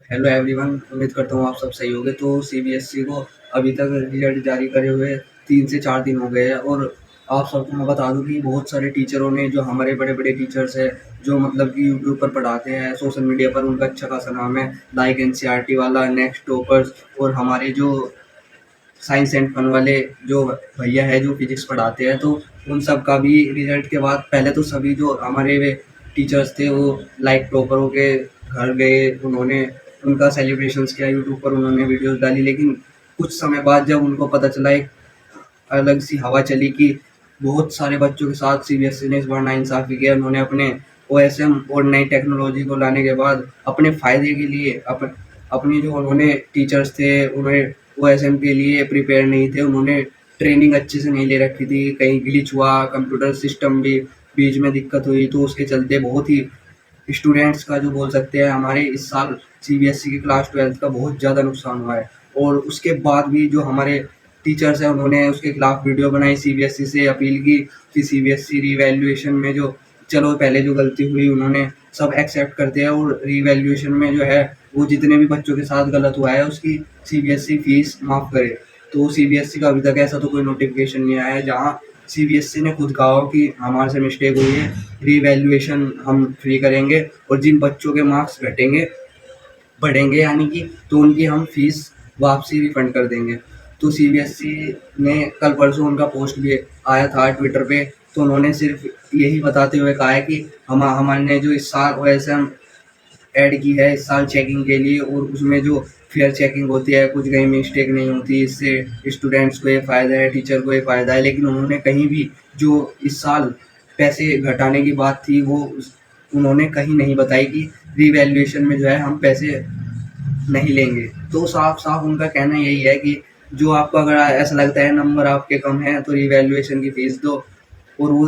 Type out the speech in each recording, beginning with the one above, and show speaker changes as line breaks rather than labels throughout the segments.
Hello everyone, उम्मीद करता हूँ आप सब सही होंगे। तो सीबीएसई को अभी तक रिजल्ट जारी करे हुए 3 से 4 दिन हो गए हैं और आप सबको मैं बता दूँ कि बहुत सारे टीचरों ने, जो हमारे बड़े-बड़े टीचर्स हैं, जो मतलब कि यूट्यूब पर पढ़ाते हैं, सोशल मीडिया पर उनका अच्छा खासा नाम है, लाइक एनसीईआरटी वाला, नेक्स्ट टॉपर्स और हमारे जो साइंस एंड फन वाले जो भैया है जो फिजिक्स पढ़ाते हैं, तो उन सब का भी रिजल्ट के बाद पहले तो सभी जो हमारे वे टीचर्स थे वो लाइक टॉपरों के घर गए, उन्होंने उनका सेलिब्रेशंस किया, यूट्यूब पर उन्होंने वीडियोस डाली। लेकिन कुछ समय बाद जब उनको पता चला, एक अलग सी हवा चली कि बहुत सारे बच्चों के साथ सीबीएसई ने इस बार नाइंसाफ़ी किया। उन्होंने अपने ओएसएम और नई टेक्नोलॉजी को लाने के बाद अपने फ़ायदे के लिए अपनी जो उन्होंने टीचर्स थे उन्हें ओएसएम के लिए प्रिपेयर नहीं थे, उन्होंने ट्रेनिंग अच्छे से नहीं ले रखी थी, कहीं ग्लिच हुआ, कंप्यूटर सिस्टम भी बीच में दिक्कत हुई, तो उसके चलते बहुत ही स्टूडेंट्स का जो बोल सकते हैं हमारे इस साल सीबीएसई की क्लास 12th का बहुत ज़्यादा नुकसान हुआ है। और उसके बाद भी जो हमारे टीचर्स हैं उन्होंने उसके खिलाफ वीडियो बनाई, सीबीएसई से अपील की कि सीबीएसई रीवैल्यूएशन में जो, चलो पहले जो गलती हुई उन्होंने सब एक्सेप्ट करते हैं और रीवैल्यूएशन में जो है वो जितने भी बच्चों के साथ गलत हुआ है उसकी सीबीएसई फीस माफ़ करे। तो सीबीएसई का अभी तक ऐसा तो कोई नोटिफिकेशन नहीं आया है जहाँ सीबीएसई ने खुद कहा हो कि हमारे से मिस्टेक हुई है, रीवैल्यूएशन हम फ्री करेंगे और जिन बच्चों के मार्क्स घटेंगे बढ़ेंगे यानी कि, तो उनकी हम फीस वापसी रिफंड कर देंगे। तो सीबीएसई ने कल परसों उनका पोस्ट भी आया था ट्विटर पे, तो उन्होंने सिर्फ यही बताते हुए कहा है कि हमने जो इस साल ओएसएम ऐड की है इस साल चेकिंग के लिए, और उसमें जो फेयर चेकिंग होती है, कुछ कहीं मिस्टेक नहीं होती, इससे स्टूडेंट्स को ये फ़ायदा है, टीचर को ये फ़ायदा है। लेकिन उन्होंने कहीं भी जो इस साल पैसे घटाने की बात थी वो उन्होंने कहीं नहीं बताई कि रीवैल्यूएशन में जो है हम पैसे नहीं लेंगे। तो साफ-साफ उनका कहना यही है कि जो आपको अगर ऐसा लगता है नंबर आपके कम हैं तो रिवैल्यूएशन की फ़ीस दो। और वो,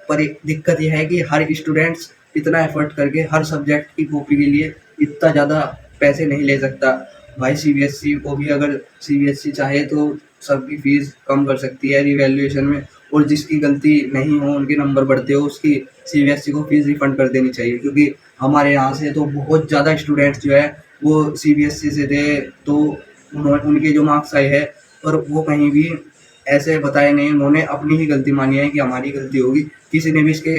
पर एक दिक्कत ये है कि हर स्टूडेंट्स इतना एफ़र्ट करके हर सब्जेक्ट की कॉपी के लिए इतना ज़्यादा पैसे नहीं ले सकता। भाई सीबीएसई को भी अगर सीबीएसई चाहे तो सबकी फ़ीस कम कर सकती है रिवैल्यूएशन में, और जिसकी गलती नहीं हो, उनके नंबर बढ़ते हो, उसकी सीबीएसई को फ़ीस रिफ़ंड कर देनी चाहिए। क्योंकि हमारे यहाँ से तो बहुत ज़्यादा स्टूडेंट्स जो है वो सीबीएसई से थे, तो उनके जो मार्क्स आए हैं, पर वो कहीं भी ऐसे बताए नहीं, उन्होंने अपनी ही गलती मानी है कि हमारी गलती होगी। किसी ने भी इसके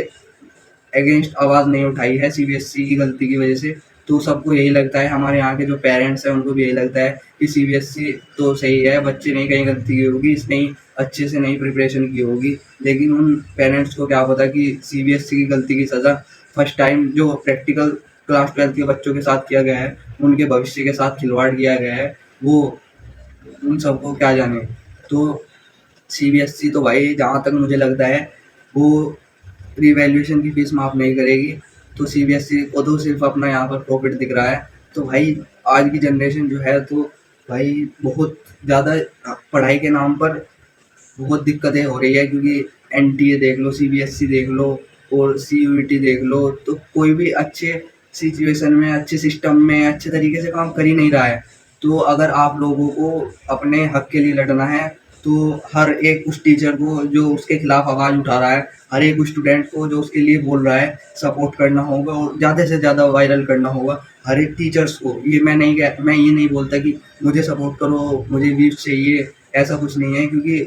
अगेंस्ट आवाज़ नहीं उठाई है सीबीएसई की गलती की वजह से। तो सबको यही लगता है, हमारे यहाँ के जो पेरेंट्स हैं उनको भी यही लगता है कि सीबीएसई तो सही है, बच्चे ने कहीं गलती की होगी, इसने ही अच्छे से नहीं प्रिपरेशन की होगी। लेकिन उन पेरेंट्स को क्या पता कि सीबीएसई की गलती की सज़ा फर्स्ट टाइम जो प्रैक्टिकल क्लास 12th के बच्चों के साथ किया गया है, उनके भविष्य के साथ खिलवाड़ किया गया है, वो उन सबको क्या जाने। तो सीबीएसई तो भाई जहाँ तक मुझे लगता है वो रिवैल्यूएशन की फ़ीस माफ़ नहीं करेगी। तो सीबीएसई को तो सिर्फ़ अपना यहाँ पर प्रॉफ़िट दिख रहा है। तो भाई आज की जनरेशन जो है, तो भाई बहुत ज़्यादा पढ़ाई के नाम पर बहुत दिक्कतें हो रही है, क्योंकि एनटीए देख लो, सीबीएसई देख लो और सीयूईटी देख लो, तो कोई भी अच्छे सिचुएशन में, अच्छे सिस्टम में, अच्छे तरीके से काम कर ही नहीं रहा है। तो अगर आप लोगों को अपने हक के लिए लड़ना है, तो हर एक उस टीचर को जो उसके खिलाफ आवाज़ उठा रहा है, हर एक उस स्टूडेंट को जो उसके लिए बोल रहा है, सपोर्ट करना होगा और ज़्यादा से ज़्यादा वायरल करना होगा। हर एक टीचर्स को ये मैं ये नहीं बोलता कि मुझे सपोर्ट करो, मुझे व्यूज़ चाहिए, ऐसा कुछ नहीं है। क्योंकि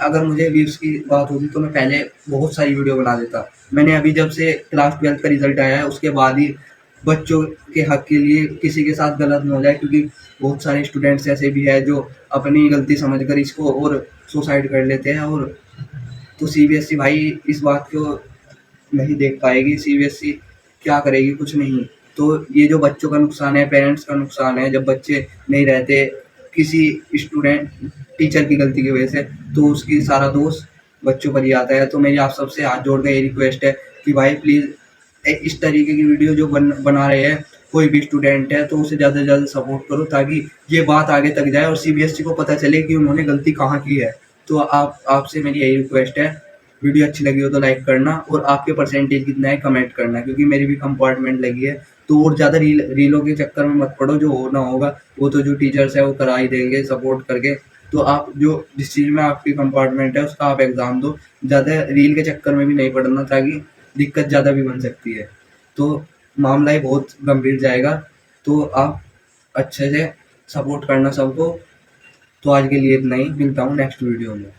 अगर मुझे व्यूज़ की बात होती तो मैं पहले बहुत सारी वीडियो बना देता। मैंने अभी जब से क्लास 12th का रिज़ल्ट आया है उसके बाद ही बच्चों के हक के लिए किसी के साथ गलत ना हो जाए, क्योंकि बहुत सारे स्टूडेंट्स ऐसे भी हैं जो अपनी गलती समझकर इसको और सुसाइड कर लेते हैं। और तो सीबीएसई भाई इस बात को नहीं देख पाएगी, सीबीएसई क्या करेगी, कुछ नहीं। तो ये जो बच्चों का नुकसान है, पेरेंट्स का नुकसान है, जब बच्चे नहीं रहते किसी स्टूडेंट टीचर की गलती की वजह से, तो उसकी सारा दोष बच्चों पर ही आता है। तो मेरी आप सबसे हाथ जोड़ कर ये रिक्वेस्ट है कि भाई प्लीज़ इस तरीके की वीडियो जो बना रहे हैं कोई भी स्टूडेंट है, तो उसे ज़्यादा से ज़्यादा सपोर्ट करो, ताकि ये बात आगे तक जाए और सीबीएसई को पता चले कि उन्होंने गलती कहाँ की है। तो आपसे मेरी यही रिक्वेस्ट है, वीडियो अच्छी लगी हो तो लाइक करना और आपके परसेंटेज कितना है कमेंट करना, क्योंकि मेरी भी कंपार्टमेंट लगी है। तो और ज़्यादा रीलों के चक्कर में मत पड़ो, जो होना होगा वो तो जो टीचर्स है वो करा ही देंगे सपोर्ट करके। तो आप जो जिस चीज़ में आपकी कंपार्टमेंट है उसका आप एग्ज़ाम दो, ज़्यादा रील के चक्कर में भी नहीं पड़ना, ताकि दिक्कत ज़्यादा भी बन सकती है। तो मामला ही बहुत गंभीर जाएगा। तो आप अच्छे से सपोर्ट करना सबको। तो आज के लिए इतना ही, मिलता हूँ नेक्स्ट वीडियो में।